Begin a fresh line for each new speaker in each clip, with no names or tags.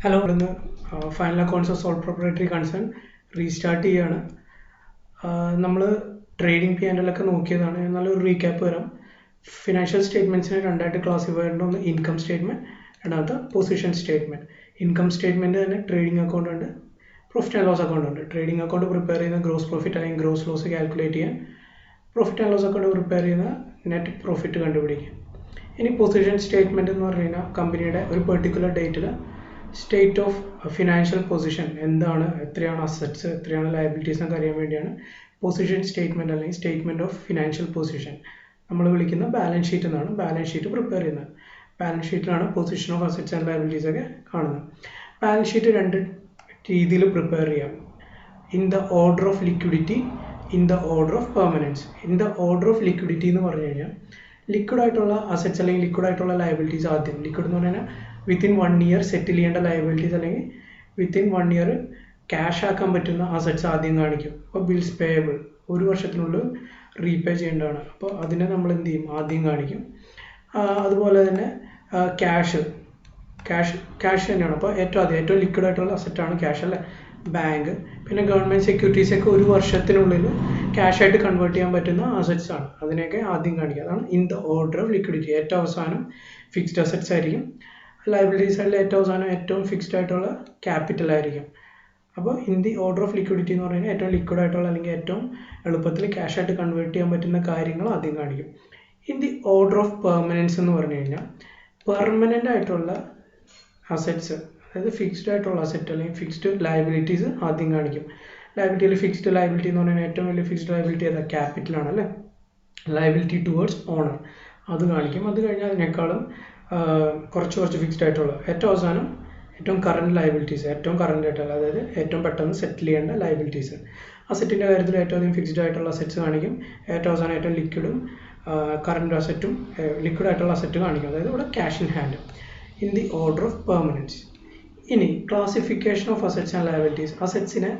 Hello ഇന്ന് final accounts of sole proprietary concern restart ചെയ്യാണ്. നമ്മൾ ട്രേഡിംഗ് P&L നോക്കിയതാണ്. നല്ലൊരു റീക്യാപ്പ് വരാം. ഫിനാൻഷ്യൽ സ്റ്റേറ്റ്മെൻറ്റ്സിനെ രണ്ടായിട്ട് ക്ലാസിഫൈ ചെയ്യേണ്ട, ഒന്ന് ഇൻകം സ്റ്റേറ്റ്മെൻറ്റ്, രണ്ടാമത്തെ പൊസിഷൻ സ്റ്റേറ്റ്മെൻറ്റ്. ഇൻകം സ്റ്റേറ്റ്മെൻറ്റ് തന്നെ ട്രേഡിംഗ് അക്കൗണ്ട് ഉണ്ട്, പ്രോഫിറ്റ് ആൻഡ് ലോസ് അക്കൗണ്ട് ഉണ്ട്. ട്രേഡിംഗ് അക്കൗണ്ട് പ്രിപ്പയർ ചെയ്യുന്ന ഗ്രോസ് പ്രോഫിറ്റ് അല്ലെങ്കിൽ ഗ്രോസ് ലോസ് കാൽക്കുലേറ്റ് ചെയ്യാൻ, profit and loss account prepare ചെയ്യുന്ന നെറ്റ് പ്രോഫിറ്റ് കണ്ടുപിടിക്കും. ഇനി പൊസിഷൻ സ്റ്റേറ്റ്മെൻറ്റ് എന്ന് പറഞ്ഞു കഴിഞ്ഞാൽ കമ്പനിയുടെ ഒരു പെർട്ടിക്കുലർ ഡേറ്റിൽ സ്റ്റേറ്റ് ഓഫ് ഫിനാൻഷ്യൽ പൊസിഷൻ എന്താണ്, എത്രയാണ് അസറ്റ്സ്, എത്രയാണ് ലയബിലിറ്റീസ് എന്നൊക്കെ അറിയാൻ വേണ്ടിയാണ് പൊസിഷൻ സ്റ്റേറ്റ്മെൻറ്റ് അല്ലെങ്കിൽ സ്റ്റേറ്റ്മെൻറ്റ് ഓഫ് ഫിനാൻഷ്യൽ പൊസിഷൻ. നമ്മൾ വിളിക്കുന്ന ബാലൻസ് ഷീറ്റ് എന്നാണ്. ബാലൻസ് ഷീറ്റ് പ്രിപ്പയർ ചെയ്യുന്നത്. ബാലൻസ് ഷീറ്റിലാണ് position of assets and liabilities ഒക്കെ കാണുന്നത്. ബാലൻസ് ഷീറ്റ് രണ്ട് രീതിയിൽ പ്രിപ്പയർ ചെയ്യാം: in the order of liquidity, in the order of permanence. In the order of liquidity എന്ന് പറഞ്ഞു കഴിഞ്ഞാൽ ലിക്വിഡ് ആയിട്ടുള്ള അസറ്റ്സ് അല്ലെങ്കിൽ ലിക്വിഡ് ആയിട്ടുള്ള ലയബിലിറ്റീസ് ആദ്യം. ലിക്വിഡ് എന്ന് പറഞ്ഞാൽ വിത്തിൻ 1 ഇയർ സെറ്റിൽ ചെയ്യേണ്ട ലയബിലിറ്റീസ് അല്ലെങ്കിൽ വിത്തിൻ 1 ഇയർ ക്യാഷ് ആക്കാൻ പറ്റുന്ന അസറ്റ്സ് ആദ്യം കാണിക്കും. അപ്പോൾ ബിൽസ് പേയബിൾ ഒരു വർഷത്തിനുള്ളിൽ റീപേ ചെയ്യേണ്ടതാണ്. അപ്പോൾ അതിനെ നമ്മൾ എന്ത് ചെയ്യും, ആദ്യം കാണിക്കും. അതുപോലെ തന്നെ ക്യാഷ് തന്നെയാണ്. അപ്പോൾ ഏറ്റവും ലിക്വിഡ് ആയിട്ടുള്ള അസറ്റാണ് ക്യാഷ് അല്ലേ, ബാങ്ക്. പിന്നെ ഗവൺമെൻറ് സെക്യൂരിറ്റീസ് ഒക്കെ ഒരു വർഷത്തിനുള്ളിൽ ക്യാഷ് ആയിട്ട് കൺവേർട്ട് ചെയ്യാൻ പറ്റുന്ന അസറ്റ്സ് ആണ്. അതിനെയൊക്കെ ആദ്യം കാണിക്കുക. അതാണ് in the order of liquidity. ഏറ്റവും അവസാനം ഫിക്സ്ഡ് അസറ്റ്സ് ആയിരിക്കും. ലയബിലിറ്റി സൈഡിൽ ഏറ്റവും അവസാനം ഏറ്റവും ഫിക്സ്ഡ് ആയിട്ടുള്ള ക്യാപിറ്റൽ ആയിരിക്കും. അപ്പോൾ in the order of liquidity എന്ന് പറയുന്നത് ഏറ്റവും ലിക്വിഡ് ആയിട്ടുള്ള അല്ലെങ്കിൽ ഏറ്റവും എളുപ്പത്തിൽ ക്യാഷ് ആയിട്ട് കൺവേർട്ട് ചെയ്യാൻ പറ്റുന്ന കാര്യങ്ങൾ ആദ്യം കാണിക്കും. In the order of permanence എന്ന് പറഞ്ഞു കഴിഞ്ഞാൽ പെർമനൻ്റ് ആയിട്ടുള്ള അസറ്റ്സ്, അതായത് ഫിക്സ്ഡ് ആയിട്ടുള്ള അസറ്റ് അല്ലെങ്കിൽ ഫിക്സ്ഡ് ലയബിലിറ്റീസ് ആദ്യം കാണിക്കും. ലയബിലിറ്റിയിൽ ഫിക്സ്ഡ് ലയബിലിറ്റി എന്ന് പറയുന്നത് ഏറ്റവും വലിയ ഫിക്സ്ഡ് ലയബിലിറ്റി ഏതാ, ക്യാപിറ്റലാണ് അല്ലേ. ലയബിലിറ്റി ടുവേർഡ്സ് ഓണർ അത് കാണിക്കും. അത് കഴിഞ്ഞാൽ അതിനേക്കാളും കുറച്ച് ഫിക്സ്ഡ് ആയിട്ടുള്ള ഏറ്റവും അവസാനം ഏറ്റവും കറണ്ട് ലയബിലിറ്റീസ്, ഏറ്റവും കറണ്ട് ആയിട്ടുള്ള, അതായത് ഏറ്റവും പെട്ടെന്ന് സെറ്റിൽ ചെയ്യേണ്ട ലയബിലിറ്റീസ്. അസറ്റിൻ്റെ കാര്യത്തിൽ ഏറ്റവും അധികം ഫിക്സ്ഡ് ആയിട്ടുള്ള അസറ്റ്സ് കാണിക്കും. ഏറ്റവും അവസാനം ഏറ്റവും ലിക്വിഡും കറണ്ട് അസറ്റും ലിക്വിഡ് ആയിട്ടുള്ള അസറ്റ് കാണിക്കും, അതായത് ഇവിടെ cash in hand. In the order of permanence. ഇനി classification of assets and liabilities. അസറ്റ്സിനെ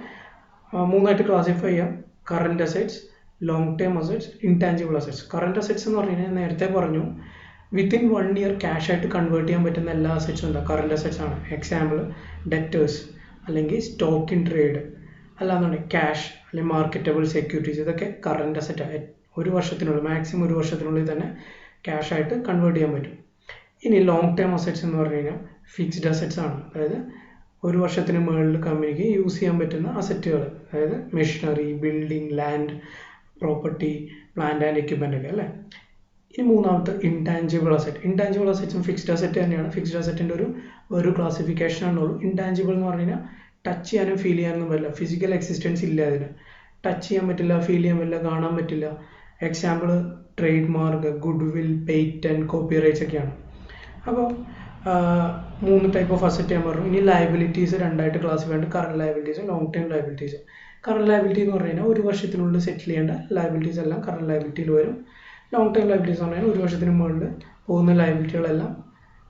മൂന്നായിട്ട് ക്ലാസിഫൈ ചെയ്യാം: current assets, long term assets, intangible assets. Current assets എന്ന് പറഞ്ഞു കഴിഞ്ഞാൽ നേരത്തെ പറഞ്ഞു വിത്തിൻ 1 ഇയർ ക്യാഷ് ആയിട്ട് കൺവേർട്ട് ചെയ്യാൻ പറ്റുന്ന എല്ലാ അസറ്റ്സും ഉണ്ട്, കറണ്ട് അസറ്റ്സ് ആണ്. എക്സാമ്പിൾ ഡെറ്റേഴ്സ് അല്ലെങ്കിൽ സ്റ്റോക്ക് ഇൻ ട്രേഡ്, അല്ലാന്നുണ്ടെങ്കിൽ ക്യാഷ് അല്ലെങ്കിൽ മാർക്കറ്റബിൾ സെക്യൂരിറ്റീസ്. ഇതൊക്കെ കറണ്ട് അസറ്റ്. ഒരു വർഷത്തിനുള്ളിൽ, മാക്സിമം ഒരു വർഷത്തിനുള്ളിൽ തന്നെ ക്യാഷ് ആയിട്ട് കൺവേർട്ട് ചെയ്യാൻ പറ്റും. ഇനി ലോങ് ടേം അസറ്റ്സ് എന്ന് പറഞ്ഞു കഴിഞ്ഞാൽ ഫിക്സ്ഡ് അസറ്റ്സ് ആണ്. അതായത് ഒരു വർഷത്തിന് മുകളിൽ കമ്പനിക്ക് യൂസ് ചെയ്യാൻ പറ്റുന്ന അസറ്റുകൾ, അതായത് machinery, building, land, property, plant and equipment ഒക്കെ അല്ലേ. ഇനി മൂന്നാമത്തെ ഇൻടാഞ്ചിബിൾ അസറ്റ്. ഇൻടാഞ്ചിബിൾ അസറ്റ്സും ഫിക്സ്ഡ് അസറ്റ് തന്നെയാണ്. ഫിക്സ്ഡ് അസറ്റിൻ്റെ ഒരു ക്ലാസിഫിക്കേഷൻ ആണുള്ളൂ. ഇൻടാഞ്ചിബിൾ എന്ന് പറഞ്ഞു കഴിഞ്ഞാൽ ടച്ച് ചെയ്യാനും ഫീൽ ചെയ്യാനൊന്നും പറ്റില്ല, ഫിസിക്കൽ എക്സിസ്റ്റൻസ് ഇല്ല അതിന്. ടച്ച് ചെയ്യാൻ പറ്റില്ല, ഫീൽ ചെയ്യാൻ പറ്റില്ല, കാണാൻ പറ്റില്ല. Example trade mark, good will, patent, copyrights ഒക്കെയാണ്. അപ്പോൾ 3 ടൈപ്പ് ഓഫ് അസറ്റ് ഞാൻ പറഞ്ഞു. ഇനി ലയബിലിറ്റീസ് രണ്ടായിട്ട് ക്ലാസിഫൈ ഉണ്ട്: കറണ്ട് ലയബിലിറ്റീസും ലോങ് ടേം ലയബിലിറ്റീസും. കറണ്ട് ലയബിലിറ്റി എന്ന് പറഞ്ഞു കഴിഞ്ഞാൽ ഒരു വർഷത്തിനുള്ളിൽ സെറ്റിൽ ചെയ്യേണ്ട ലയബിലിറ്റീസ് എല്ലാം കറണ്ട് ലയബിലിറ്റിയിൽ വരും. ലോങ് ടേം ലയബിലിറ്റീസ് എന്ന് പറഞ്ഞാൽ ഒരു വർഷത്തിന് മുകളിൽ പോകുന്ന ലയബിലിറ്റികളെല്ലാം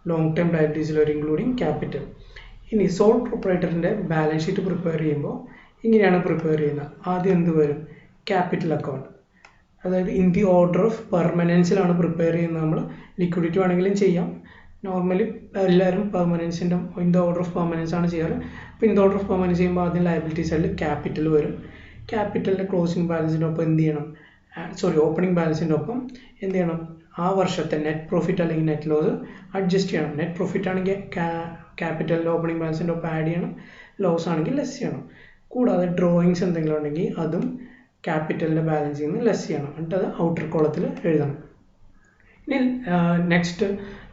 ലോങ് ടേം ലയബിലിറ്റീസിൽ വരും, ഇൻക്ലൂഡിങ് ക്യാപിറ്റൽ. ഇനി സോൾ പ്രൊപ്പറേറ്ററിൻ്റെ ബാലൻസ് ഷീറ്റ് പ്രിപ്പയർ ചെയ്യുമ്പോൾ ഇങ്ങനെയാണ് പ്രിപ്പയർ ചെയ്യുന്നത്. ആദ്യം എന്ത് വരും, ക്യാപിറ്റൽ അക്കൗണ്ട്. അതായത് ഇൻ ദി ഓർഡർ ഓഫ് പെർമനൻസിലാണ് പ്രിപ്പയർ ചെയ്യുന്നത്. നമ്മൾ ലിക്വിഡിറ്റി വേണമെങ്കിലും ചെയ്യാം. നോർമലി എല്ലാവരും പെർമനൻസിൻ്റെ in the order of permanence ആണ് ചെയ്യാറ്. അപ്പോൾ in the order of permanence ചെയ്യുമ്പോൾ ആദ്യം ലയബിലിറ്റി സൈഡിൽ ക്യാപിറ്റൽ വരും. ക്യാപിറ്റലിൻ്റെ ക്ലോസിംഗ് ബാലൻസിൻ്റെ ഒപ്പം എന്ത് ചെയ്യണം, ഓപ്പണിംഗ് ബാലൻസിൻ്റെ ഒപ്പം എന്ത് ചെയ്യണം, ആ വർഷത്തെ നെറ്റ് പ്രോഫിറ്റ് അല്ലെങ്കിൽ നെറ്റ് ലോസ് അഡ്ജസ്റ്റ് ചെയ്യണം. നെറ്റ് പ്രോഫിറ്റ് ആണെങ്കിൽ ക്യാപിറ്റലിൻ്റെ ഓപ്പണിംഗ് ബാലൻസിൻ്റെ ഒപ്പം ആഡ് ചെയ്യണം, ലോസ് ആണെങ്കിൽ ലെസ് ചെയ്യണം. കൂടാതെ ഡ്രോയിങ്സ് എന്തെങ്കിലും ഉണ്ടെങ്കിൽ അതും ക്യാപിറ്റലിൻ്റെ ബാലൻസിൽ നിന്ന് ലെസ് ചെയ്യണം. എന്നിട്ട് അത് ഔട്ടർ കോളത്തിൽ എഴുതണം. ഇനി നെക്സ്റ്റ്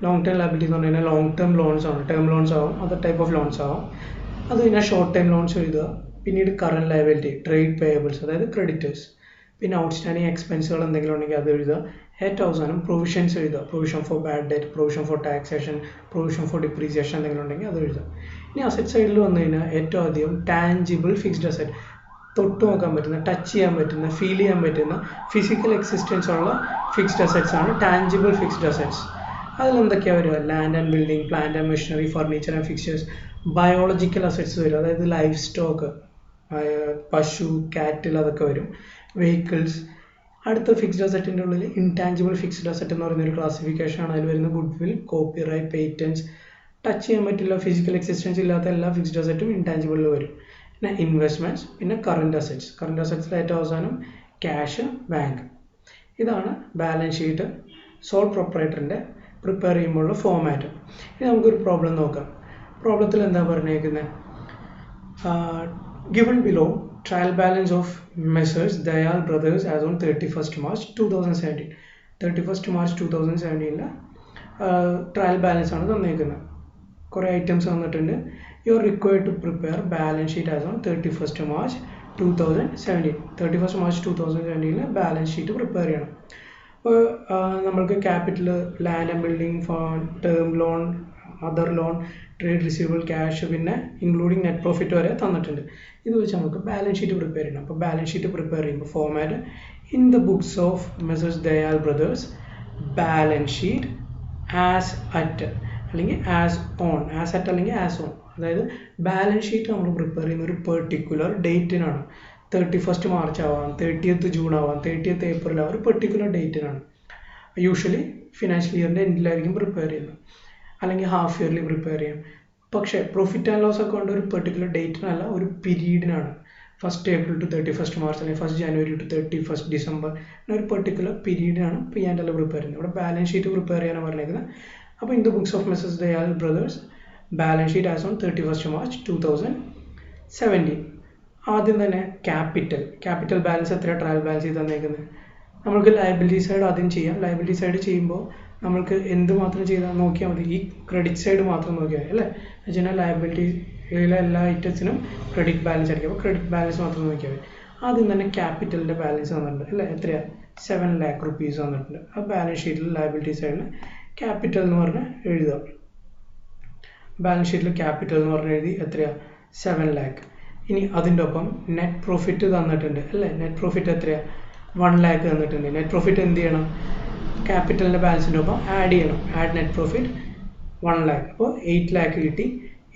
ലോങ് ടേം ലയബിലിറ്റി എന്ന് പറഞ്ഞു കഴിഞ്ഞാൽ ലോങ് ടേം ലോൺസ് ആണ്. ടേം ലോൺസ് ആവും, അതർ ടൈപ്പ് ഓഫ് ലോൺസ് ആവും. അത് കഴിഞ്ഞാൽ ഷോർട്ട് ടൈം ലോൺസ് എഴുതുക. പിന്നീട് കറണ്ട് ലയബിലിറ്റി, ട്രേഡ് പേയബിൾസ്, അതായത് ക്രെഡിറ്റേഴ്സ്. പിന്നെ ഔട്ട്സ്റ്റാൻഡിങ് എക്സ്പെൻസുകൾ എന്തെങ്കിലും ഉണ്ടെങ്കിൽ അത് എഴുതുക. ഏറ്റവും അവസാനം പ്രൊവിഷൻസ് എഴുതുക: provision for bad debt, provision for taxation, provision for depreciation എന്തെങ്കിലും ഉണ്ടെങ്കിൽ അത് എഴുതുക. ഇനി അസറ്റ് സൈഡിൽ വന്നു കഴിഞ്ഞാൽ ഏറ്റവും അധികം ടാഞ്ചിബിൾ ഫിക്സ്ഡ് അസറ്റ്, തൊട്ട് നോക്കാൻ പറ്റുന്ന, ടച്ച് ചെയ്യാൻ പറ്റുന്ന, ഫീൽ ചെയ്യാൻ പറ്റുന്ന, ഫിസിക്കൽ എക്സിസ്റ്റൻസ് ഉള്ള ഫിക്സ്ഡ് അസറ്റ്സ് ആണ് ടാഞ്ചിബിൾ ഫിക്സ്ഡ് അസറ്റ്സ്. അതിലെന്തൊക്കെയാണ് വരിക, land and building, plant and machinery, furniture and fixtures. Biological assets വരും, അതായത് ലൈഫ് സ്റ്റോക്ക്, പശു, കാറ്റിൽ, അതൊക്കെ വരും. വെഹിക്കിൾസ്. അടുത്ത ഫിക്സ്ഡ് അസറ്റിൻ്റെ ഉള്ളിൽ ഇൻടാഞ്ചിബിൾ ഫിക്സ്ഡ് അസറ്റ് എന്ന് പറയുന്ന ഒരു ക്ലാസിഫിക്കേഷൻ ആണ്. അതിൽ വരുന്ന good will, copyright, patents, touch ചെയ്യാൻ പറ്റില്ല, ഫിസിക്കൽ എക്സിസ്റ്റൻസ് ഇല്ലാത്ത എല്ലാ ഫിക്സ്ഡ് അസറ്റും ഇൻടാഞ്ചിബിളിൽ വരും. പിന്നെ ഇൻവെസ്റ്റ്മെൻറ്റ്സ്, പിന്നെ കറണ്ട് അസറ്റ്സ്. കറണ്ട് അസറ്റ്സിൽ ഏറ്റവും അവസാനം ക്യാഷ്, ബാങ്ക്. ഇതാണ് ബാലൻസ് ഷീറ്റ് സോൾ പ്രൊപ്പറേറ്ററിൻ്റെ പ്രിപ്പയർ ചെയ്യുമ്പോഴുള്ള ഫോമാറ്റ്. ഇനി നമുക്കൊരു പ്രോബ്ലം നോക്കാം. പ്രോബ്ലത്തിൽ എന്താ പറഞ്ഞേക്കുന്നത്? Given below trial balance of messrs Dayal brothers as on 31st March 2017. 31st March 2017 trial balance ആണ് തന്നേക്കുന്നത്. കുറേ ഐറ്റംസ് തന്നിട്ടുണ്ട്. You are required to prepare balance sheet as on 31st March 2017. 31st March 2017 balance sheet prepare ചെയ്യണം. അപ്പോൾ നമ്മൾക്ക് capital, land and building, term loan, other loan, trade receivable, cash, പിന്നെ including net profit വരെ തന്നിട്ടുണ്ട്. ഇത് വെച്ച് നമുക്ക് ബാലൻസ് ഷീറ്റ് പ്രിപ്പയർ ചെയ്യണം. അപ്പോൾ ബാലൻസ് ഷീറ്റ് പ്രിപ്പയർ ചെയ്യുമ്പോൾ format in the books of messrs Dayal brothers balance sheet as at അല്ലെങ്കിൽ ആസ് ഓൺ, ആസ് അറ്റ് അല്ലെങ്കിൽ ആസ് ഓൺ. അതായത് ബാലൻസ് ഷീറ്റ് നമ്മൾ പ്രിപ്പയർ ചെയ്യുന്ന ഒരു പെർട്ടിക്കുലർ ഡേറ്റിനാണ്. 31st March ആവാം, 30th June ആവാം, 30th April ആവാം, ഒരു പെർട്ടിക്കുലർ ഡേറ്റിനാണ്. യൂഷ്വലി ഫിനാൻഷ്യൽ ഇയറിൻ്റെ എൻഡിലായിരിക്കും പ്രിപ്പയർ ചെയ്യുന്നത്, അല്ലെങ്കിൽ ഹാഫ് ഇയർലി പ്രിപ്പയർ ചെയ്യാം. പക്ഷേ പ്രോഫിറ്റ് ആൻഡ് ലോസ് അക്കൗണ്ട് ഒരു പെർട്ടിക്കുലർ ഡേറ്റിനല്ല, ഒരു പീരീഡിനാണ്. 1st April to 31st March അല്ലെങ്കിൽ 1st January to 31st December ഒരു പെർട്ടിക്കുലർ പീരീഡിനാണ് P&L പ്രിപ്പയർ ചെയ്യുന്നത്. ഇവിടെ ബാലൻസ് ഷീറ്റ് പ്രിപ്പയർ ചെയ്യാനാണ് പറഞ്ഞേക്കുന്നത്. അപ്പോൾ in the books of messrs Dayal brothers balance sheet as on 31st March 2017. ആദ്യം തന്നെ ക്യാപിറ്റൽ ബാലൻസ് എത്ര ട്രയൽ ബാലൻസ് ചെയ്ത് തന്നേക്കുന്നത്? നമ്മൾക്ക് ലയബിലിറ്റി സൈഡ് ആദ്യം ചെയ്യാം. ലയബിലിറ്റി സൈഡ് ചെയ്യുമ്പോൾ നമ്മൾക്ക് എന്ത് മാത്രം ചെയ്താൽ നോക്കിയാൽ മതി, ഈ ക്രെഡിറ്റ് സൈഡ് മാത്രം നോക്കിയാൽ മതി അല്ലേ. എന്ന് വെച്ച് കഴിഞ്ഞാൽ ലയബിലിറ്റിയിലെ എല്ലാ ഐറ്റംസിനും ക്രെഡിറ്റ് ബാലൻസ് ആയിരിക്കും. അപ്പോൾ ക്രെഡിറ്റ് ബാലൻസ് മാത്രം നോക്കിയാൽ മതി. ആദ്യം തന്നെ ക്യാപിറ്റലിൻ്റെ ബാലൻസ് തന്നിട്ടുണ്ട് അല്ലേ, എത്രയാണ്? 7 lakh rupees തന്നിട്ടുണ്ട്. ആ ബാലൻസ് ഷീറ്റിൽ ലയബിലിറ്റി സൈഡിൽ ക്യാപിറ്റൽ എന്ന് പറഞ്ഞ് എഴുതാം. ബാലൻസ് ഷീറ്റിൽ ക്യാപിറ്റൽ എന്ന് പറഞ്ഞ് എഴുതി എത്രയാണ്? 7 lakh. ഇനി അതിൻ്റെ ഒപ്പം നെറ്റ് പ്രോഫിറ്റ് തന്നിട്ടുണ്ട് അല്ലേ. നെറ്റ് പ്രോഫിറ്റ് എത്രയാണ്? 1 lakh തന്നിട്ടുണ്ട്. നെറ്റ് പ്രോഫിറ്റ് എന്ത് ചെയ്യണം? ക്യാപിറ്റലിൻ്റെ ബാലൻസിൻ്റെ ഒപ്പം ആഡ് ചെയ്യണം. Add net profit 1 lakh. അപ്പോൾ 8 lakh കിട്ടി.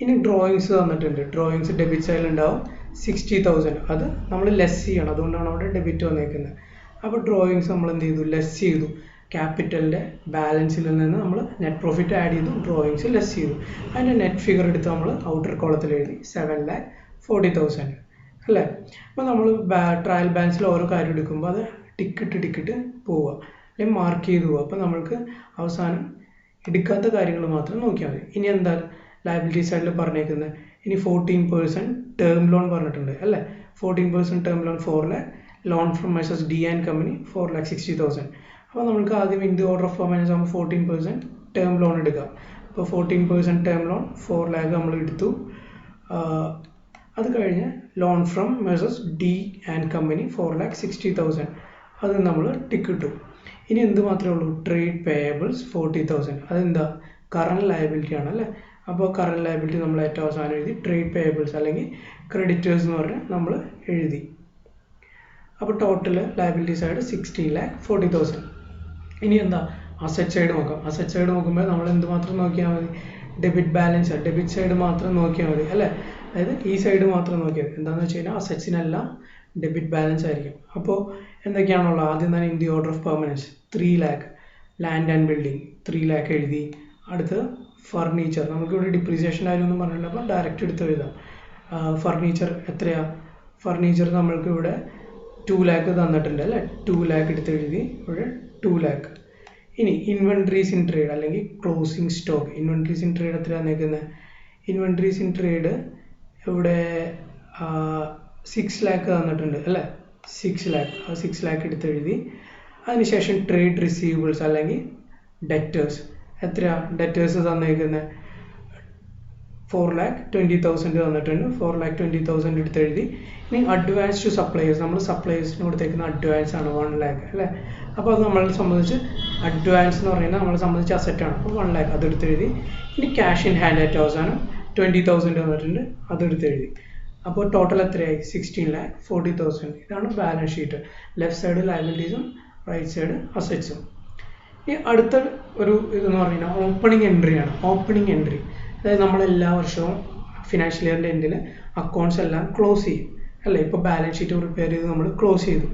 ഇനി ഡ്രോയിങ്സ് തന്നിട്ടുണ്ട്. ഡ്രോയിങ്സ് ഡെബിറ്റ് സൈഡിൽ ഉണ്ടാവും 60,000. അത് നമ്മൾ ലെസ് ചെയ്യണം, അതുകൊണ്ടാണ് അവിടെ ഡെബിറ്റ് വന്നേക്കുന്നത്. അപ്പോൾ ഡ്രോയിങ്സ് നമ്മൾ എന്ത് ചെയ്തു? ലെസ് ചെയ്തു. ക്യാപിറ്റലിൻ്റെ ബാലൻസിൽ നിന്ന് നമ്മൾ നെറ്റ് പ്രോഫിറ്റ് ആഡ് ചെയ്തു, ഡ്രോയിങ്സ് ലെസ് ചെയ്തു. അതിൻ്റെ നെറ്റ് ഫിഗർ എടുത്ത് നമ്മൾ ഔട്ടർ കോളത്തിൽ എഴുതി 7,40,000 അല്ലേ. അപ്പോൾ നമ്മൾ ട്രയൽ ബാലൻസിൽ ഓരോ കാര്യം എടുക്കുമ്പോൾ അത് ടിക്കിട്ട് പോവുക അല്ലെങ്കിൽ മാർക്ക് ചെയ്ത് പോവുക. അപ്പോൾ നമ്മൾക്ക് അവസാനം എടുക്കാത്ത കാര്യങ്ങൾ മാത്രം നോക്കിയാൽ മതി. ഇനി എന്താ ലയബിലിറ്റി സൈഡിൽ പറഞ്ഞേക്കുന്നത്? ഇനി 14% ടേം ലോൺ പറഞ്ഞിട്ടുണ്ട് അല്ലേ. 14% term loan 4 lakh, loan from messrs D and company 4,60,000. അപ്പോൾ നമുക്ക് ആദ്യം in the order of finance ആകുമ്പോൾ 14% ടേം ലോൺ എടുക്കാം. അപ്പോൾ 14% ടേം ലോൺ 4 lakh നമ്മൾ എടുത്തു. അത് കഴിഞ്ഞ് loan from messrs D and company 4,60,000 അത് നമ്മൾ ടിക്ക് ഇട്ടു. ഇനി എന്ത് മാത്രമേ ഉള്ളൂ? Trade payables 40,000. അതെന്താ? കറണ്ട് ലയബിലിറ്റി ആണ് അല്ലേ. അപ്പോൾ കറണ്ട് ലയബിലിറ്റി നമ്മൾ ഏറ്റവും അവസാനം എഴുതി. ട്രേഡ് പേയബിൾസ് അല്ലെങ്കിൽ ക്രെഡിറ്റേഴ്സ് എന്ന് പറഞ്ഞാൽ നമ്മൾ എഴുതി. അപ്പോൾ ടോട്ടൽ ലയബിലിറ്റി സൈഡ് 16,40,000. ഇനി എന്താ? അസറ്റ് സൈഡ് നോക്കാം. അസറ്റ് സൈഡ് നോക്കുമ്പോൾ നമ്മൾ എന്ത് മാത്രം നോക്കിയാൽ മതി? ഡെബിറ്റ് ബാലൻസ്, ഡെബിറ്റ് സൈഡ് മാത്രം നോക്കിയാൽ മതി അല്ലേ. അതായത് ഈ സൈഡ് മാത്രം നോക്കിയാൽ മതി. എന്താണെന്ന് വെച്ച് കഴിഞ്ഞാൽ അസറ്റ്സിനെല്ലാം ഡെബിറ്റ് ബാലൻസ് ആയിരിക്കും. അപ്പോൾ എന്തൊക്കെയാണുള്ളത്? ആദ്യം തന്നെ in the order of permanence 3 lakh, land and building 3 lakh എഴുതി. അടുത്ത് ഫർണിച്ചർ, നമുക്കിവിടെ ഡിപ്രീസിയേഷൻ കാര്യമൊന്നും പറഞ്ഞിട്ടുണ്ട്, അപ്പോൾ ഡയറക്റ്റ് എടുത്ത് എഴുതാം. ഫർണിച്ചർ എത്രയാണ്? ഫർണിച്ചർ നമ്മൾക്ക് ഇവിടെ 2 lakh തന്നിട്ടുണ്ട് അല്ലേ. 2 lakh എടുത്ത് എഴുതി. ഇവിടെ 2 lakh. ഇനി ഇൻവെൻട്രീസ് ഇൻ ട്രേഡ് അല്ലെങ്കിൽ closing stock. Inventories in trade എത്രയാണ് നിൽക്കുന്നത്? ഇൻവെൻട്രീസ് ഇൻ ട്രേഡ് ഇവിടെ 6 lakh തന്നിട്ടുണ്ട് അല്ലേ. 6 lakh. ആ 6 lakh എടുത്ത് എഴുതി. അതിനുശേഷം ട്രേഡ് റിസീവബിൾസ് അല്ലെങ്കിൽ ഡെറ്റേഴ്സ് എത്രയാണ്? ഡെറ്റേഴ്സ് തന്നേക്കുന്നത് 4,20,000 തന്നിട്ടുണ്ട്. 4,20,000 എടുത്ത് എഴുതി. ഇനി അഡ്വാൻസ് ടു സപ്ലയേഴ്സ്, നമ്മൾ സപ്ലയേഴ്സിന് കൊടുത്തേക്കുന്ന അഡ്വാൻസ് ആണ് 1 lakh അല്ലേ. അപ്പോൾ അത് നമ്മളെ സംബന്ധിച്ച് അഡ്വാൻസ് എന്ന് പറയുന്നത് നമ്മളെ സംബന്ധിച്ച് അസറ്റാണ്. അപ്പോൾ 1 lakh അതെടുത്ത് എഴുതി. ഇനി ക്യാഷ് ഇൻ ഹാൻഡ് ഏറ്റവും അവസാനം 20,000 തന്നിട്ടുണ്ട്, അതെടുത്ത് എഴുതി. അപ്പോൾ ടോട്ടൽ എത്രയായി? 16,40,000. ഇതാണ് ബാലൻസ് ഷീറ്റ്. ലെഫ്റ്റ് സൈഡ് ലയബിലിറ്റീസും റൈറ്റ് സൈഡ് അസറ്റ്സും. ഈ അടുത്ത ഒരു ഇതെന്ന് പറഞ്ഞാൽ ഓപ്പണിംഗ് എൻട്രിയാണ്. ഓപ്പണിംഗ് എൻട്രി അതായത് നമ്മൾ എല്ലാ വർഷവും ഫിനാൻഷ്യൽ ഇയറിൻ്റെ എൻഡിൽ അക്കൗണ്ട്സ് എല്ലാം ക്ലോസ് ചെയ്യും അല്ലേ. ഇപ്പോൾ ബാലൻസ് ഷീറ്റ് പ്രിപ്പയർ ചെയ്ത് നമ്മൾ ക്ലോസ് ചെയ്തു.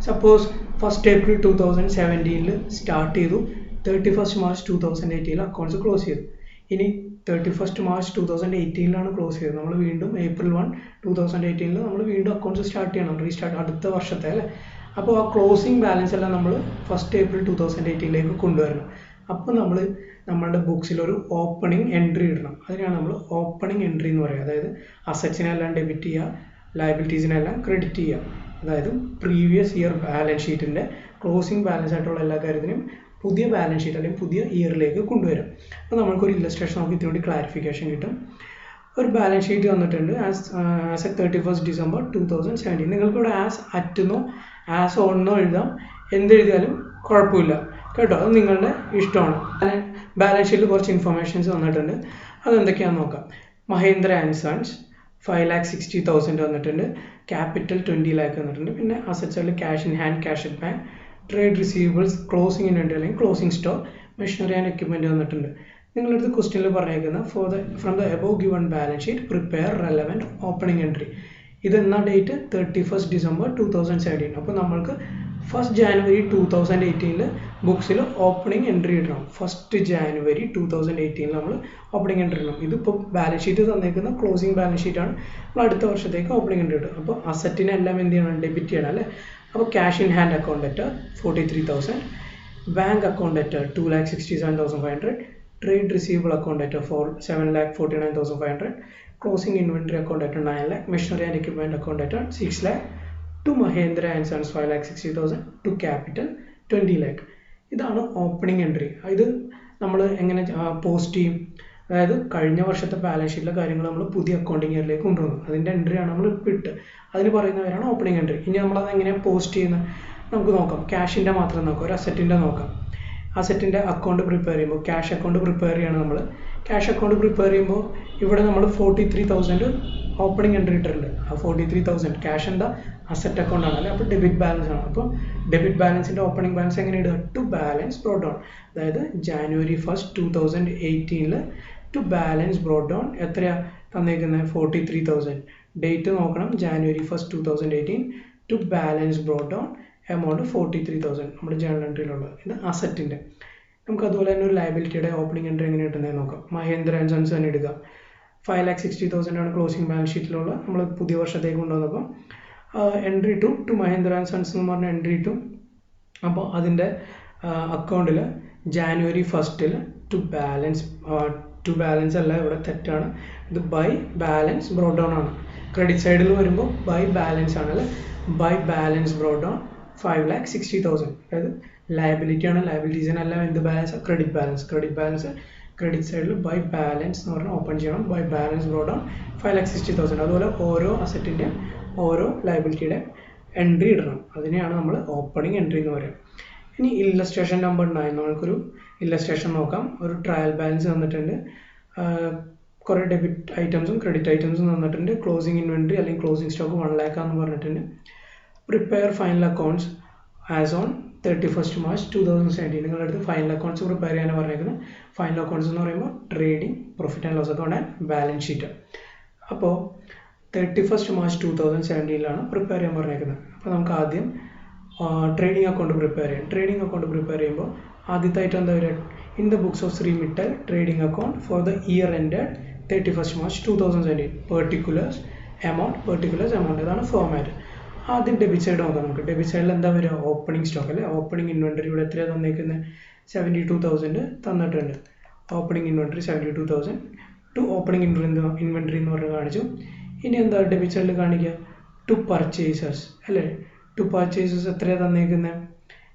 സപ്പോസ് 1st April 2017 സ്റ്റാർട്ട് ചെയ്തു, 31st March 2018 അക്കൗണ്ട്സ് ക്ലോസ് ചെയ്തു. ഇനി 31st March 2018 ക്ലോസ് ചെയ്തത്. നമ്മൾ വീണ്ടും April 1, 2018 നമ്മൾ വീണ്ടും അക്കൗണ്ട്സ് സ്റ്റാർട്ട് ചെയ്യണം, റീസ്റ്റാർട്ട് അടുത്ത വർഷത്തെ അല്ലേ. അപ്പോൾ ആ ക്ലോസിംഗ് ബാലൻസ് എല്ലാം നമ്മൾ 1st April 2018 കൊണ്ടുവരണം. അപ്പോൾ നമ്മൾ നമ്മളുടെ ബുക്സിൽ ഒരു ഓപ്പണിംഗ് എൻട്രി ഇടണം. അതിനാണ് നമ്മൾ ഓപ്പണിംഗ് എൻട്രി എന്ന് പറയുക. അതായത് അസറ്റ്സിനെല്ലാം ഡെബിറ്റ് ചെയ്യുക, ലയബിലിറ്റീസിനെല്ലാം ക്രെഡിറ്റ് ചെയ്യുക. അതായത് പ്രീവിയസ് ഇയർ ബാലൻസ് ഷീറ്റിൻ്റെ ക്ലോസിംഗ് ബാലൻസ് ആയിട്ടുള്ള എല്ലാ കാര്യത്തിനും പുതിയ ബാലൻസ് ഷീറ്റ് അല്ലെങ്കിൽ പുതിയ ഇയറിലേക്ക് കൊണ്ടുവരും. അപ്പോൾ നമുക്കൊരു ഇല്ലസ്ട്രേഷൻ നമുക്ക് ഇതിനോട് ക്ലാരിഫിക്കേഷൻ കിട്ടും. ഒരു ബാലൻസ് ഷീറ്റ് വന്നിട്ടുണ്ട് ആസ് അറ്റ് 31st December 2017. നിങ്ങൾക്കിവിടെ ആസ് അറ്റെന്നോ ആസ് ഓണെന്നോ എഴുതാം, എന്തെഴുതിയാലും കുഴപ്പമില്ല കേട്ടോ, അത് നിങ്ങളുടെ ഇഷ്ടമാണ്. ബാലൻസ് ഷീറ്റിൽ കുറച്ച് ഇൻഫർമേഷൻസ് വന്നിട്ടുണ്ട്, അതെന്തൊക്കെയാണെന്ന് നോക്കാം. മഹേന്ദ്ര ആൻഡ് സൺസ് 5,60,000 വന്നിട്ടുണ്ട്, ക്യാപിറ്റൽ 20 lakh വന്നിട്ടുണ്ട്. പിന്നെ അസറ്റ്സിൽ cash in hand, cash at bank, trade receivables, closing inventory അല്ലെങ്കിൽ closing stock, machinery and equipment വന്നിട്ടുണ്ട്. നിങ്ങളടുത്ത് ക്വസ്റ്റ്യനിൽ പറഞ്ഞേക്കുന്ന from the above given balance sheet prepare relevant opening entry. ഇതെന്നാ ഡേറ്റ് 31st December 2017. അപ്പോൾ നമ്മൾക്ക് 1st January 2018 ബുക്സിൽ ഓപ്പണിംഗ് എൻട്രി ഇടണം. 1st January 2018 നമ്മൾ ഓപ്പണിംഗ് എൻട്രി ഇടണം. ഇതിപ്പോൾ ബാലൻസ് ഷീറ്റ് തന്നേക്കുന്ന ക്ലോസിംഗ് ബാലൻസ് ഷീറ്റാണ്. നമ്മൾ അടുത്ത വർഷത്തേക്ക് ഓപ്പണിംഗ് എൻട്രി ഇടും. അപ്പോൾ അസറ്റിനെല്ലാം എന്ത് ചെയ്യണം, ഡെബിറ്റ് ചെയ്യണം അല്ലേ. അപ്പോൾ cash in hand account at 43,000, bank account at 2,67,500, trade receivable account at 7,49,500, closing inventory account at 9 lakh, machinery and equipment account at 6 lakh, to Mahindra and Sons 5,60,000, to capital 20 lakh. ഇതാണ് opening entry. ഇത് നമ്മൾ എങ്ങനെ post ചെയ്യും, അതായത് കഴിഞ്ഞ വർഷത്തെ balance ഷീറ്റിലെ കാര്യങ്ങൾ നമ്മൾ പുതിയ അക്കൗണ്ടിങ് ഇയറിലേക്ക് കൊണ്ടുവന്നു, അതിൻ്റെ എൻട്രിയാണ് നമ്മൾ ഇപ്പോൾ ഇട്ട്, അതിന് പറയുന്നവരാണ് ഓപ്പണിംഗ് എൻട്രി. ഇനി നമ്മളത് എങ്ങനെയാണ് പോസ്റ്റ് ചെയ്യുന്നത് നമുക്ക് നോക്കാം. ക്യാഷിൻ്റെ മാത്രം നോക്കാം, ഒരു അസറ്റിൻ്റെ നോക്കാം. അസറ്റിൻ്റെ അക്കൗണ്ട് പ്രിപ്പയർ ചെയ്യുമ്പോൾ ക്യാഷ് അക്കൗണ്ട് പ്രിപ്പയർ ചെയ്യണം നമ്മൾ. ക്യാഷ് അക്കൗണ്ട് പ്രിപ്പയർ ചെയ്യുമ്പോൾ ഇവിടെ നമ്മൾ 43,000 ഓപ്പണിംഗ് എൻട്രി ഇട്ടിട്ടുണ്ട്. ആ 43,000 ക്യാഷ് എന്താ അസറ്റ് അക്കൗണ്ട് ആണ് അല്ലേ, അപ്പോൾ ഡെബിറ്റ് ബാലൻസ് ആണ്. അപ്പോൾ ഡെബിറ്റ് ബാലൻസിൻ്റെ ഓപ്പണിംഗ് ബാലൻസ് എങ്ങനെ ഇടുക, ടു ബാലൻസ് ബ്രോട്ട് ഡൗൺ. അതായത് January 1st 2018 to balance brought down എത്രയാണ് തന്നേക്കുന്നത്, 43,000. ഡേറ്റ് നോക്കണം, January 1st 2018 to balance brought down amount 43,000 നമ്മുടെ ജേണൽ എൻട്രിയിലുള്ളത്. ഇത് അസറ്റിൻ്റെ. നമുക്ക് അതുപോലെ തന്നെ ഒരു ലയബിലിറ്റിയുടെ ഓപ്പണിംഗ് എൻട്രി എങ്ങനെ കിട്ടുന്നത് നോക്കാം. മഹേന്ദ്ര ആൻഡ് സൺസ് തന്നെ എടുക്കാം. 5,60,000 ആണ് ക്ലോസിംഗ് ബാലൻസ് ഷീറ്റിലുള്ള, നമ്മൾ പുതിയ വർഷത്തേക്ക് കൊണ്ടുവന്നപ്പോൾ entry to Mahendra and sons എന്ന് പറഞ്ഞ എൻട്രി ടു. അപ്പോൾ അതിൻ്റെ അക്കൗണ്ടിൽ January 1st ടു ബാലൻസ് അല്ല, ഇവിടെ തെറ്റാണ്. ഇത് ബൈ ബാലൻസ് ബ്രോട്ട് ഡൗൺ ആണ്. ക്രെഡിറ്റ് സൈഡിൽ വരുമ്പോൾ ബൈ ബാലൻസ് ആണ് അല്ലേ, ബൈ ബാലൻസ് ബ്രോട്ട് ഡൗൺ 5,60,000. അതായത് ലയബിലിറ്റി ആണ്, ലയബിലിറ്റീസിനെല്ലാം എന്ത് ബാലൻസ്, ക്രെഡിറ്റ് ബാലൻസ്. ക്രെഡിറ്റ് സൈഡിൽ ബൈ ബാലൻസ് എന്ന് പറഞ്ഞാൽ ഓപ്പൺ ചെയ്യണം, ബൈ ബാലൻസ് ബ്രോട്ട് ഡൗൺ 5,60,000. അതുപോലെ ഓരോ അസറ്റിൻ്റെയും ഓരോ ലയബിലിറ്റിയുടെ എൻട്രി ഇടണം, അതിനെയാണ് നമ്മൾ ഓപ്പണിംഗ് എൻട്രി എന്ന് പറയുക. ഇനി ഇല്ലസ്ട്രേഷൻ നമ്പർ 9 നമ്മൾക്കൊരു ഇല്ലസ്ട്രേഷൻ നോക്കാം. ഒരു ട്രയൽ ബാലൻസ് തന്നിട്ടുണ്ട്, കുറേ ഡെബിറ്റ് ഐറ്റംസും ക്രെഡിറ്റ് ഐറ്റംസും തന്നിട്ടുണ്ട്. ക്ലോസിംഗ് ഇൻവെൻട്രി അല്ലെങ്കിൽ ക്ലോസിംഗ് സ്റ്റോക്ക് 1 lakh എന്ന് പറഞ്ഞിട്ടുണ്ട്. Prepare final accounts as on 31st March 2017. നിങ്ങളുടെ അടുത്ത് ഫൈനൽ അക്കൗണ്ട്സ് പ്രിപ്പയർ ചെയ്യാൻ പറഞ്ഞേക്കുന്നത്. ഫൈനൽ അക്കൗണ്ട്സ് എന്ന് പറയുമ്പോൾ trading, profit and loss account and balance sheet. അപ്പോൾ 31st March 2017 പ്രിപ്പയർ ചെയ്യാൻ പറഞ്ഞേക്കുന്നത്. അപ്പോൾ നമുക്ക് ആദ്യം ട്രേഡിംഗ് അക്കൗണ്ട് പ്രിപ്പയർ ചെയ്യാം. ട്രേഡിംഗ് അക്കൗണ്ട് പ്രിപ്പയർ ചെയ്യുമ്പോൾ ആദ്യത്തെ ഐറ്റം എന്താ വരിക, in the books of Shri Mittal trading account for the year ended 31st March 2017 particulars amount. ഇതാണ് ഫോർമാറ്റ്. ആദ്യം ഡെബിറ്റ് സൈഡ് നോക്കാം നമുക്ക്. ഡെബിറ്റ് സൈഡിൽ എന്താ വരിക, ഓപ്പണിംഗ് സ്റ്റോക്ക് അല്ലേ. ഓപ്പണിംഗ് ഇൻവെൻട്രി ഇവിടെ എത്രയാണ് തന്നേക്കുന്നത്, 72,000 തന്നിട്ടുണ്ട്. Opening inventory 72,000 to opening inventory എന്ന് പറഞ്ഞ് കാണിച്ചു. ഇനി എന്താ ഡെബിറ്റ് സൈഡിൽ കാണിക്കുക, ടു പർച്ചേസേഴ്സ് അല്ലേ. ടു പർച്ചേസേഴ്സ് എത്രയാണ് തന്നേക്കുന്നത്,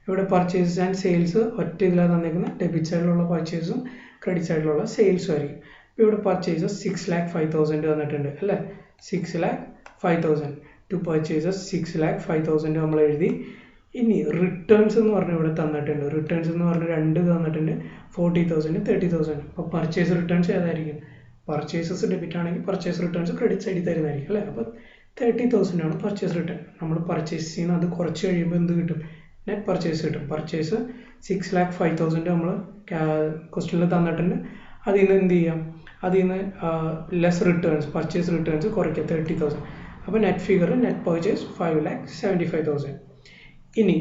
ഇവിടെ പർച്ചേസസ് ആൻഡ് സെയിൽസ് ഒറ്റ ഇതിലാണ് തന്നേക്കുന്നത്. ഡെബിറ്റ് സൈഡിലുള്ള പർച്ചേസും ക്രെഡിറ്റ് സൈഡിലുള്ള സെയിൽസും ആയിരിക്കും. ഇപ്പോൾ ഇവിടെ പർച്ചേസസ് 6,05,000 തന്നിട്ടുണ്ട് അല്ലേ. 6,05,000 ടു പർച്ചേസസ് 6,05,000 നമ്മൾ എഴുതി. ഇനി റിട്ടേൺസ് എന്ന് പറഞ്ഞ് ഇവിടെ തന്നിട്ടുണ്ട്. റിട്ടേൺസ് എന്ന് പറഞ്ഞ് 2 തന്നിട്ടുണ്ട്, 40,000 30,000. അപ്പോൾ പർച്ചേസ് റിട്ടേൺസ് ഏതായിരിക്കും, പർച്ചേസസ് ഡെബിറ്റ് ആണെങ്കിൽ പർച്ചേസ് റിട്ടേൺസ് ക്രെഡിറ്റ് സൈഡിൽ തരുന്നതായിരിക്കും അല്ലേ. അപ്പോൾ 30,000 ആണ് പർച്ചേസ് റിട്ടേൺ. നമ്മൾ പർച്ചേസ് ചെയ്യുന്ന അത് കുറച്ച് കഴിയുമ്പോൾ എന്ത് കിട്ടും, നെറ്റ് പർച്ചേസ് കിട്ടും. പർച്ചേസ് 6,05,000 നമ്മൾ ക്വസ്റ്റ്യനിൽ തന്നിട്ടുണ്ട്. അതിൽ നിന്ന് എന്ത് ചെയ്യാം, അതിൽ നിന്ന് ലെസ് റിട്ടേൺസ്, പർച്ചേസ് റിട്ടേൺസ് കുറയ്ക്കുക 30,000. അപ്പോൾ നെറ്റ് ഫിഗർ, നെറ്റ് പർച്ചേസ് 5,75,000. ഇനി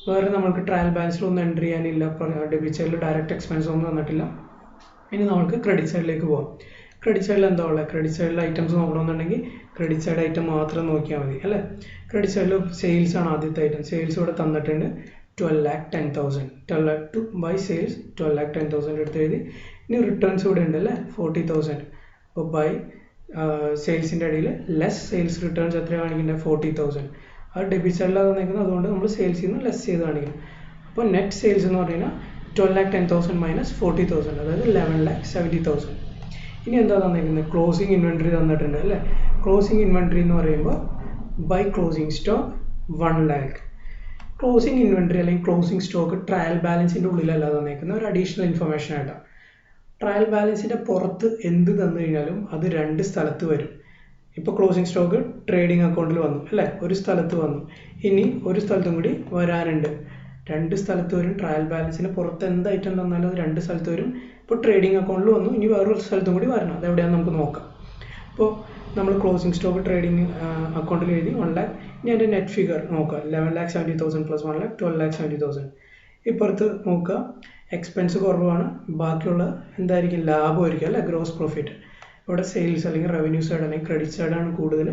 വേറെ നമ്മൾക്ക് ട്രയൽ ബാലൻസിലൊന്നും എൻട്രി ചെയ്യാനില്ല. ഡെബിറ്റ് സൈഡിൽ ഡയറക്റ്റ് എക്സ്പെൻസ് ഒന്നും തന്നിട്ടില്ല. ഇനി നമുക്ക് ക്രെഡിറ്റ് സൈഡിലേക്ക് പോകാം. ക്രെഡിറ്റ് സൈഡിൽ എന്താ ഉള്ളത്? ക്രെഡിറ്റ് സൈഡിൽ ഐറ്റംസ് നോക്കണമെന്നുണ്ടെങ്കിൽ ക്രെഡിറ്റ് സൈഡ് ഐറ്റം മാത്രം നോക്കിയാൽ മതി അല്ലേ. ക്രെഡിറ്റ് സൈഡിൽ സെയിൽസ് ആണ് ആദ്യത്തെ ഐറ്റം. സെയിൽസ് ഇവിടെ തന്നിട്ടുണ്ട് 12,10,000. 12 lakh to buy sales 12,10,000 എടുത്ത് എഴുതി. ഇനി റിട്ടേൺസ് ഇവിടെ ഉണ്ട് അല്ലേ 40,000. അപ്പോൾ ബൈ സെയിൽസിൻ്റെ ഇടയിൽ ലെസ് സെയിൽസ് റിട്ടേൺസ് എത്ര കാണിക്കുന്നത് 40,000. അത് ഡെബിറ്റ് സൈഡിലാണ് തന്നിരിക്കുന്നത്, അതുകൊണ്ട് നമ്മൾ സെയിൽസിൽ നിന്ന് ലെസ് ചെയ്ത് കാണിക്കും. അപ്പോൾ നെറ്റ് സെയിൽസ് എന്ന് പറഞ്ഞു കഴിഞ്ഞാൽ 12,10,000 മൈനസ് 40,000, അതായത് 11,70,000. ഇനി എന്താ തന്നിരിക്കുന്നത്? ക്ലോസിംഗ് ഇൻവെൻട്രി തന്നിട്ടുണ്ട് അല്ലേ. ക്ലോസിംഗ് ഇൻവെൻട്രി എന്ന് പറയുമ്പോൾ by closing stock 1 lakh. Closing inventory അല്ലെങ്കിൽ ക്ലോസിംഗ് സ്റ്റോക്ക് ട്രയൽ ബാലൻസിൻ്റെ ഉള്ളിലല്ല തന്നിരിക്കുന്ന ഒരു അഡീഷണൽ ഇൻഫർമേഷൻ ആയിട്ടാണ്. ട്രയൽ ബാലൻസിൻ്റെ പുറത്ത് എന്ത് തന്നു കഴിഞ്ഞാലും അത് രണ്ട് സ്ഥലത്ത് വരും. ഇപ്പോൾ ക്ലോസിംഗ് സ്റ്റോക്ക് ട്രേഡിംഗ് അക്കൗണ്ടിൽ വന്നു അല്ലേ, ഒരു സ്ഥലത്ത് വന്നു. ഇനി ഒരു സ്ഥലത്തും കൂടി വരാനുണ്ട്, രണ്ട് സ്ഥലത്ത് വരും. ട്രയൽ ബാലൻസിന് പുറത്ത് എന്ത് ഐറ്റം തന്നാലും അത് രണ്ട് സ്ഥലത്ത് വരും. ഇപ്പോൾ ട്രേഡിംഗ് അക്കൗണ്ടിൽ വന്നു, ഇനി വേറൊരു സ്ഥലത്തും കൂടി വരണം. അതെവിടെയാണെന്ന് നമുക്ക് നോക്കാം. അപ്പോൾ നമ്മൾ ക്ലോസിംഗ് സ്റ്റോക്ക് ട്രേഡിംഗ് അക്കൗണ്ടിൽ എഴുതി 1 lakh. ഇനി അതിൻ്റെ നെറ്റ് ഫിഗർ നോക്കാം. 11,70,000 പ്ലസ് 1 lakh 12,70,000. ഇപ്പുറത്ത് നോക്കുക, എക്സ്പെൻസ് കുറവാണ്, ബാക്കിയുള്ള എന്തായിരിക്കും? ലാഭമായിരിക്കും അല്ലേ, ഗ്രോസ് പ്രോഫിറ്റ്. ഇവിടെ സെയിൽസ് അല്ലെങ്കിൽ റവന്യൂ സൈഡ് അല്ലെങ്കിൽ ക്രെഡിറ്റ് സൈഡാണ് കൂടുതൽ.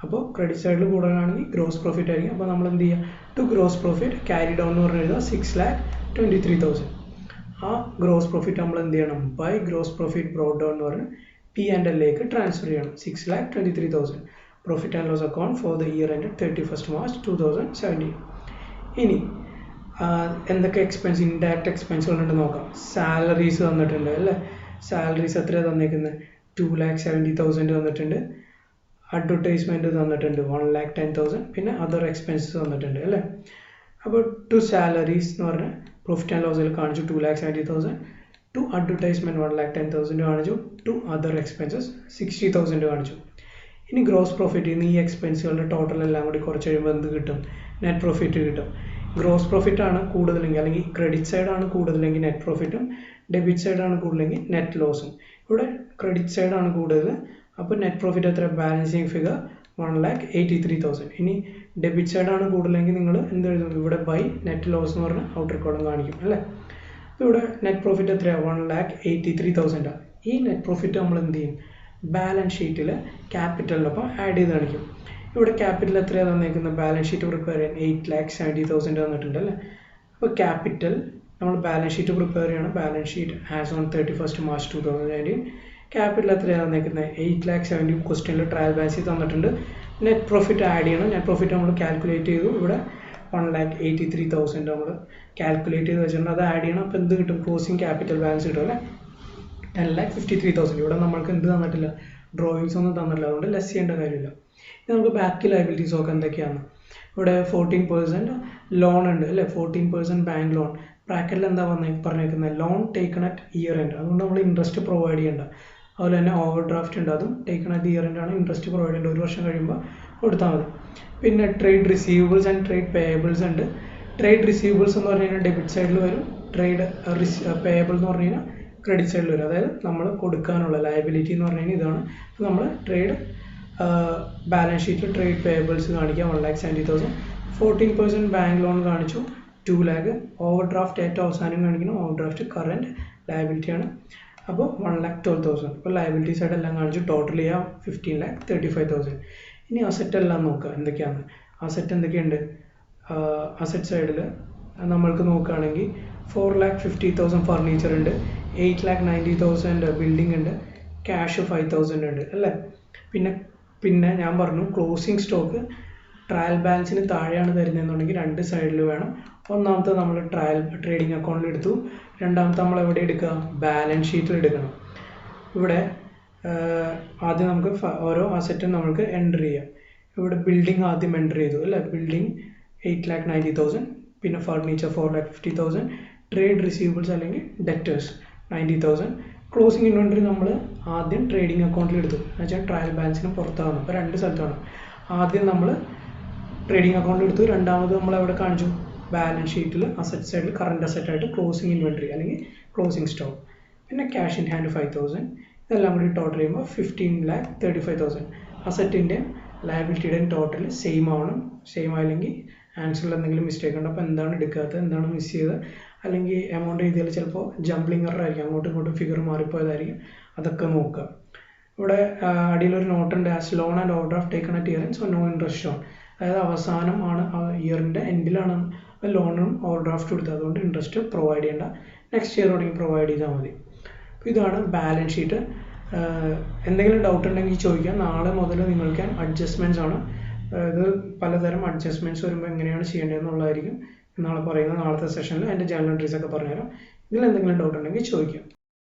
അപ്പോൾ ക്രെഡിറ്റ് സൈഡിൽ കൂടുതലാണെങ്കിൽ ഗ്രോസ് പ്രോഫിറ്റ് ആയിരിക്കും. അപ്പോൾ നമ്മൾ എന്ത് ചെയ്യുക? To gross profit carry down എന്ന് പറഞ്ഞ് എഴുതുക 6,23,000. ആ ഗ്രോസ് പ്രോഫിറ്റ് നമ്മൾ എന്ത് ചെയ്യണം? By gross profit brought down എന്ന് പറഞ്ഞ് P&L ട്രാൻസ്ഫർ ചെയ്യണം. 6,23,000 profit and loss account for the year end 31st March 2017. ഇനി എന്തൊക്കെ എക്സ്പെൻസ്, ഇൻഡയറക്റ്റ് എക്സ്പെൻസുകളുണ്ട് നോക്കാം. സാലറീസ് തന്നിട്ടുണ്ട് അല്ലേ. സാലറീസ് എത്രയാണ് തന്നിരിക്കുന്നത്? 2,70,000 തന്നിട്ടുണ്ട്. അഡ്വർടൈസ്മെൻറ്റ് തന്നിട്ടുണ്ട് 1,10,000. പിന്നെ അതർ എക്സ്പെൻസസ് തന്നിട്ടുണ്ട് അല്ലേ. അപ്പോൾ ടു സാലറീസ് എന്ന് പറഞ്ഞാൽ പ്രോഫിറ്റ് ആൻഡ് ലോസിൽ കാണിച്ചു 2,70,000. ടു അഡ്വർടൈസ്മെൻറ്റ് 1,10,000 കാണിച്ചു. ടു അതർ എക്സ്പെൻസസ് 60,000 കാണിച്ചു. ഇനി ഗ്രോസ് പ്രോഫിറ്റ് നിന്ന് ഈ എക്സ്പെൻസുകളുടെ ടോട്ടൽ എല്ലാം കൂടി കുറച്ച് കഴിയുമ്പോൾ എന്ത് കിട്ടും? നെറ്റ് പ്രോഫിറ്റ് കിട്ടും. ഗ്രോസ് പ്രോഫിറ്റ് ആണ് കൂടുതലെങ്കിൽ അല്ലെങ്കിൽ ക്രെഡിറ്റ് സൈഡാണ് കൂടുതലെങ്കിൽ നെറ്റ് പ്രോഫിറ്റും, ഡെബിറ്റ് സൈഡാണ് കൂടുതലെങ്കിൽ നെറ്റ് ലോസും. ഇവിടെ ക്രെഡിറ്റ് സൈഡാണ് കൂടുതൽ, അപ്പോൾ നെറ്റ് പ്രോഫിറ്റ് എത്ര? Balancing figure 1,83,000. ഇനി ഡെബിറ്റ് സൈഡാണ് കൂടുതലെങ്കിൽ നിങ്ങൾ എന്ത് എഴുതും? ഇവിടെ ബൈ നെറ്റ് ലോസ് എന്ന് പറഞ്ഞാൽ ഔട്ടർ കോളം കാണിക്കും അല്ലേ. അപ്പോൾ ഇവിടെ നെറ്റ് പ്രോഫിറ്റ് എത്രയാണ്? 1,83,000. ഈ നെറ്റ് പ്രോഫിറ്റ് നമ്മൾ എന്ത് ചെയ്യും? ബാലൻസ് ഷീറ്റിൽ ക്യാപിറ്റലിനൊപ്പം ആഡ് ചെയ്ത് കാണിക്കും. ഇവിടെ ക്യാപിറ്റൽ എത്രയാണ് തന്നിരിക്കുന്നത്? ബാലൻസ് ഷീറ്റ് പ്രിപ്പയർ ചെയ്യാൻ 8,70,000 തന്നിട്ടുണ്ട് അല്ലേ. അപ്പോൾ ക്യാപിറ്റൽ നമ്മൾ ബാലൻസ് ഷീറ്റ് പ്രിപ്പയർ ചെയ്യണം. Balance sheet as on 31st March 2019. Capital എത്രയാണ് തന്നിരിക്കുന്നത്? 8,70,000 ക്വസ്റ്റ്യനിൽ ട്രയൽ ബാലൻസ് തന്നിട്ടുണ്ട്. നെറ്റ് പ്രോഫിറ്റ് ആഡ് ചെയ്യണം. നെറ്റ് പ്രോഫിറ്റ് നമ്മൾ കാൽക്കുലേറ്റ് ചെയ്തു. ഇവിടെ 1,83,000 നമ്മൾ കാൽക്കുലേറ്റ് ചെയ്ത് വെച്ചിട്ടുണ്ട്. അത് ആഡ് ചെയ്യണം. അപ്പോൾ എന്ത് കിട്ടും? ക്ലോസിംഗ് ക്യാപിറ്റൽ ബാലൻസ് കിട്ടും അല്ലേ, 10,53,000. ഇവിടെ നമ്മൾക്ക് എന്ത് തന്നിട്ടില്ല? ഡ്രോയിങ്സ് ഒന്നും തന്നിട്ടില്ല, അതുകൊണ്ട് ലെസ് ചെയ്യേണ്ട കാര്യമില്ല. ഇനി നമുക്ക് ബാക്കി ലയബിലിറ്റീസ് ഒക്കെ എന്തൊക്കെയാണ്? ഇവിടെ 14% ലോൺ ഉണ്ട് അല്ലേ, 14% ബാങ്ക് ലോൺ. ബ്രാക്കറ്റിൽ എന്താ പറഞ്ഞേക്കുന്നത്? Loan taken at year end, അതുകൊണ്ട് നമ്മൾ ഇൻട്രസ്റ്റ് പ്രൊവൈഡ് ചെയ്യേണ്ട. അതുപോലെ തന്നെ ഓവർ ഡ്രാഫ്റ്റ് ഉണ്ട്, അതും ടേക്കൺ അറ്റ് ഇയർ എൻഡ് ആണ്. ഇൻട്രസ്റ്റ് പ്രൊവൈഡ് ചെയ്യേണ്ട, 1 വർഷം കഴിയുമ്പോൾ കൊടുത്താൽ മതി. പിന്നെ trade receivables and trade payables ഉണ്ട്. ട്രേഡ് റിസീവബിൾസ് എന്ന് പറഞ്ഞു കഴിഞ്ഞാൽ ഡെബിറ്റ് സൈഡിൽ വരും. ട്രേഡ് പേയബിൾ എന്ന് പറഞ്ഞു കഴിഞ്ഞാൽ ക്രെഡിറ്റ് സൈഡിൽ വരും. അതായത് നമ്മൾ കൊടുക്കാനുള്ള ലയബിലിറ്റി എന്ന് പറഞ്ഞു കഴിഞ്ഞാൽ ഇതാണ്. അപ്പോൾ നമ്മൾ ട്രേഡ് ബാലൻസ് ഷീറ്റിൽ ട്രേഡ് പേയബിൾസ് കാണിക്കാം 1,70,000. 14% ബാങ്ക് ലോൺ കാണിച്ചു 2 lakh. ഓവർ ഡ്രാഫ്റ്റ് ഏറ്റവും അവസാനം കാണിക്കണം. ഓവർ ഡ്രാഫ്റ്റ് കറൻറ്റ് ലയബിലിറ്റി ആണ്. അപ്പോൾ 1,12,000. ഇപ്പോൾ ലയബിലിറ്റി സൈഡ് എല്ലാം കാണിച്ചു. ടോട്ടൽ ചെയ്യാം 15,35,000. ഇനി അസറ്റ് എല്ലാം നോക്കുക എന്തൊക്കെയാണ്. അസറ്റ് എന്തൊക്കെയുണ്ട്? അസറ്റ് സൈഡിൽ നമ്മൾക്ക് നോക്കുകയാണെങ്കിൽ 4,50,000 ഫർണിച്ചർ ഉണ്ട്, 8,90,000 ബിൽഡിംഗ് ഉണ്ട്, ക്യാഷ് 5,000 ഉണ്ട് അല്ലേ. പിന്നെ ഞാൻ പറഞ്ഞു ക്ലോസിംഗ് സ്റ്റോക്ക് ട്രയൽ ബാലൻസിന് താഴെയാണ് തരുന്നതെന്നുണ്ടെങ്കിൽ രണ്ട് സൈഡിൽ വേണം. ഒന്നാമത്തെ നമ്മൾ ട്രേഡിംഗ് അക്കൗണ്ടിൽ എടുത്തു, രണ്ടാമത്തെ നമ്മൾ എവിടെ എടുക്കുക? ബാലൻസ് ഷീറ്റിൽ എടുക്കണം. ഇവിടെ ആദ്യം നമുക്ക് ഓരോ അസറ്റും നമുക്ക് എൻ്റർ ചെയ്യാം. ഇവിടെ ബിൽഡിംഗ് ആദ്യം എൻ്റർ ചെയ്തു അല്ലേ. ബിൽഡിംഗ് 8,90,000, പിന്നെ ഫർണിച്ചർ 4,50,000, ട്രേഡ് റിസീവബിൾസ് അല്ലെങ്കിൽ ഡെറ്റേഴ്സ് 90,000. ക്ലോസിംഗ് ഇൻവെൻറ്ററി നമ്മൾ ആദ്യം ട്രേഡിംഗ് അക്കൗണ്ടിൽ എടുത്തു, എന്ന് വെച്ചാൽ ട്രയൽ ബാലൻസിന് പുറത്താണ്. അപ്പോൾ രണ്ട് സ്ഥലത്താണ്. ആദ്യം നമ്മൾ ട്രേഡിംഗ് അക്കൗണ്ടിൽ എടുത്തു, രണ്ടാമത് നമ്മൾ എവിടെ കാണിച്ചു? ബാലൻസ് ഷീറ്റിൽ അസറ്റ് സൈഡിൽ കറണ്ട് അസറ്റായിട്ട് ക്ലോസിംഗ് ഇൻവെൻറ്ററി അല്ലെങ്കിൽ ക്ലോസിംഗ് സ്റ്റോക്ക്. പിന്നെ ക്യാഷ് ഇൻ ഹാൻഡ് 5,000. ഇതെല്ലാം കൂടി ടോട്ടൽ ചെയ്യുമ്പോൾ 15,35,000. അസറ്റിൻ്റെയും ലയബിലിറ്റിയുടെയും ടോട്ടൽ സെയിം ആവണം. സെയിം ആയില്ലെങ്കിൽ ആൻസറിൽ എന്തെങ്കിലും മിസ്റ്റേക്ക് ഉണ്ട്. അപ്പോൾ എന്താണ് എടുക്കാത്തത്, എന്താണ് മിസ് ചെയ്തത്, അല്ലെങ്കിൽ എമൗണ്ട് എഴുതിയാൽ ചിലപ്പോൾ ജംബ്ലിംഗ് എറർ ആയിരിക്കും, അങ്ങോട്ടും ഇങ്ങോട്ടും ഫിഗർ മാറിപ്പോയതായിരിക്കും. അതൊക്കെ നോക്കുക. ഇവിടെ അടിയിലൊരു നോട്ടുണ്ട്, as loan and overdraft taken at year so no interest shown. അതായത് അവസാനം ആണ് ഇയറിൻ്റെ എൻഡിലാണ് ലോണും ഓവർ ഡ്രാഫ്റ്റ് കൊടുത്തത്, അതുകൊണ്ട് ഇൻട്രസ്റ്റ് പ്രൊവൈഡ് ചെയ്യേണ്ട, നെക്സ്റ്റ് ഇയർ തുടങ്ങി പ്രൊവൈഡ് ചെയ്താൽ മതി. അപ്പോൾ ഇതാണ് ബാലൻസ് ഷീറ്റ്. എന്തെങ്കിലും ഡൗട്ട് ഉണ്ടെങ്കിൽ ചോദിക്കാം. നാളെ മുതൽ നിങ്ങൾക്ക് അഡ്ജസ്റ്റ്മെൻറ്റ്സ് ആണ്, ഇത് പലതരം അഡ്ജസ്റ്റ്മെൻറ്റ്സ് വരുമ്പോൾ എങ്ങനെയാണ് ചെയ്യേണ്ടതെന്നുള്ളതായിരിക്കും നാളെ പറയുന്നത്. നാളത്തെ സെഷനിൽ എൻ്റെ ജേർണൽ എൻട്രീസ് ഒക്കെ പറഞ്ഞുതരാം. ഇതിൽ എന്തെങ്കിലും ഡൗട്ട് ഉണ്ടെങ്കിൽ ചോദിക്കാം.